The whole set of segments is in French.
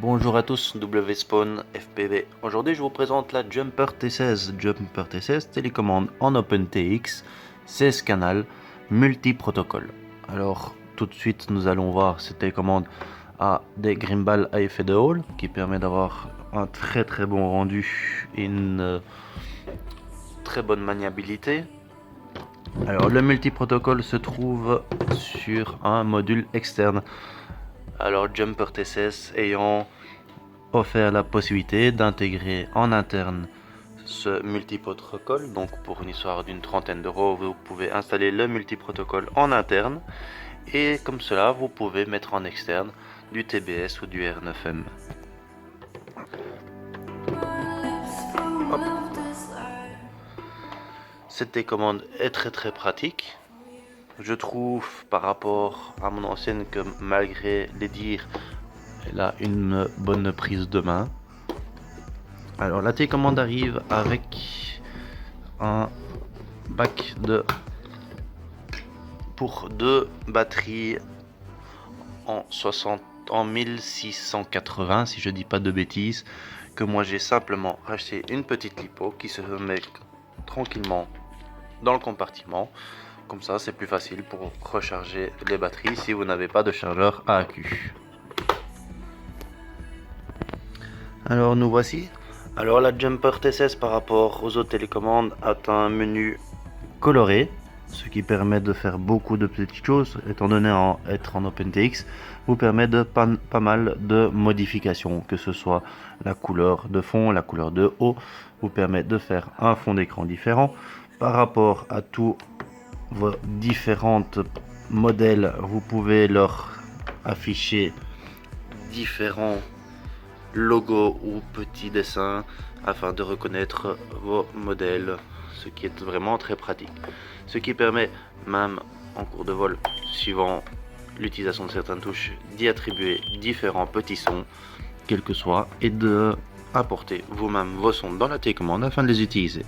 Bonjour à tous, WSpawn FPV. Aujourd'hui je vous présente la Jumper T16. Jumper T16, télécommande en OpenTX, 16 canaux, multi-protocole. Alors tout de suite nous allons voir cette télécommande à des gimbals à effet de hall qui permet d'avoir un très bon rendu et une très bonne maniabilité. Alors le multi-protocole se trouve sur un module externe. Alors Jumper T16 ayant offert la possibilité d'intégrer en interne ce multi-protocole, donc pour une histoire d'une trentaine d'euros, vous pouvez installer le multi-protocole en interne et comme cela vous pouvez mettre en externe du TBS ou du R9M. Hop. Cette télécommande est très pratique. Je trouve par rapport à mon ancienne que malgré les dires, elle a une bonne prise de main. Alors la télécommande arrive avec un bac pour deux batteries en 1680 si je dis pas de bêtises, que moi j'ai simplement racheté une petite lipo qui se met tranquillement dans le compartiment. Comme ça c'est plus facile pour recharger les batteries si vous n'avez pas de chargeur à accu. Alors nous voici. Alors la Jumper T16 par rapport aux autres télécommandes a un menu coloré, ce qui permet de faire beaucoup de petites choses, étant donné être en OpenTX, vous permet de pas mal de modifications, que ce soit la couleur de fond, la couleur de haut, vous permet de faire un fond d'écran différent. Par rapport à tous vos différents modèles, vous pouvez leur afficher différents logos ou petits dessins afin de reconnaître vos modèles, ce qui est vraiment très pratique, ce qui permet même en cours de vol, suivant l'utilisation de certaines touches, d'y attribuer différents petits sons quels que soient et de apporter vous-même vos sons dans la télécommande afin de les utiliser,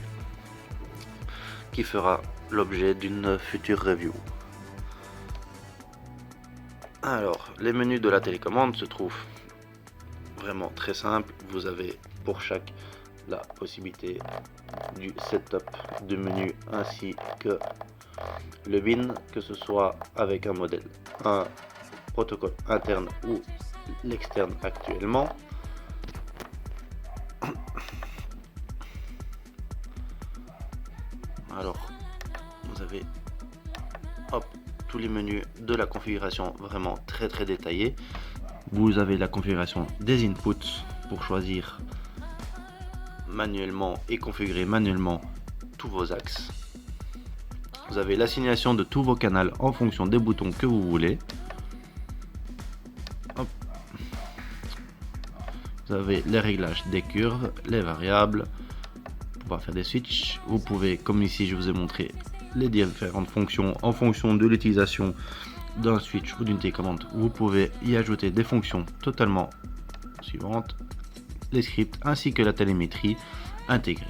qui fera l'objet d'une future review. Alors les menus de la télécommande se trouvent vraiment très simple. Vous avez pour chaque la possibilité du setup de menu ainsi que le bin, que ce soit avec un modèle, un protocole interne ou l'externe actuellement. Alors vous avez tous les menus de la configuration vraiment très détaillés. Vous avez la configuration des inputs pour choisir manuellement et configurer manuellement tous vos axes. Vous avez l'assignation de tous vos canaux en fonction des boutons que vous voulez. Hop. Vous avez les réglages des curves, les variables, pour pouvoir faire des switches. Vous pouvez, comme ici je vous ai montré, les différentes fonctions en fonction de l'utilisation d'un switch ou d'une télécommande. Vous pouvez y ajouter des fonctions totalement suivantes, les scripts ainsi que la télémétrie intégrée.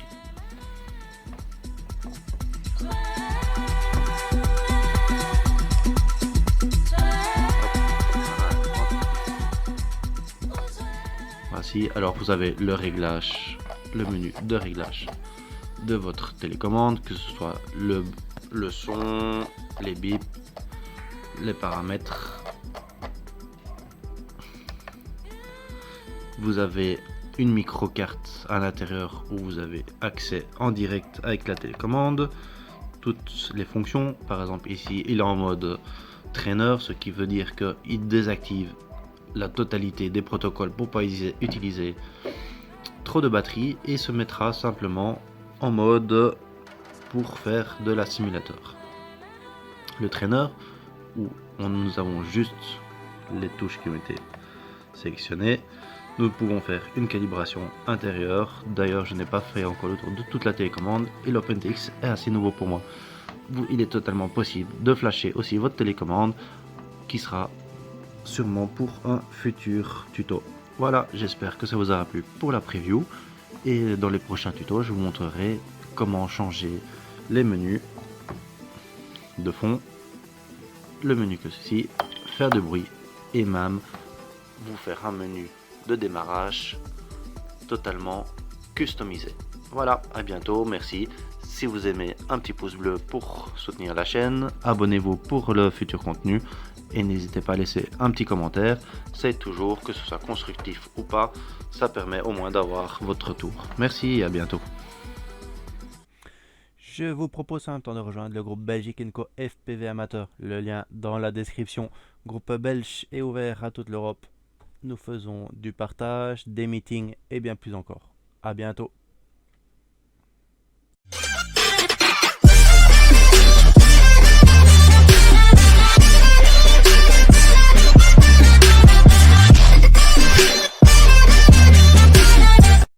Voici, alors vous avez le réglage, le menu de réglage de votre télécommande, que ce soit le son, les bips, les paramètres. Vous avez une micro-carte à l'intérieur où vous avez accès en direct avec la télécommande, toutes les fonctions. Par exemple ici il est en mode trainer, ce qui veut dire qu'il désactive la totalité des protocoles pour pas utiliser trop de batterie et se mettra simplement en mode pour faire de la simulateur. Le trainer où nous avons juste les touches qui ont été sélectionnées, nous pouvons faire une calibration intérieure. D'ailleurs je n'ai pas fait encore le tour de toute la télécommande et l'OpenTX est assez nouveau pour moi. Il est totalement possible de flasher aussi votre télécommande, qui sera sûrement pour un futur tuto. Voilà, j'espère que ça vous aura plu pour la preview et dans les prochains tutos je vous montrerai comment changer les menus de fond, le menu que ceci, faire de bruit et même vous faire un menu de démarrage totalement customisé. Voilà, à bientôt, merci. Si vous aimez, un petit pouce bleu pour soutenir la chaîne, abonnez-vous pour le futur contenu et n'hésitez pas à laisser un petit commentaire. C'est toujours, que ce soit constructif ou pas, ça permet au moins d'avoir votre retour. Merci et à bientôt. Je vous propose en même temps de rejoindre le groupe Belgique Co FPV Amateur. Le lien dans la description. Groupe belge est ouvert à toute l'Europe. Nous faisons du partage, des meetings et bien plus encore. À bientôt.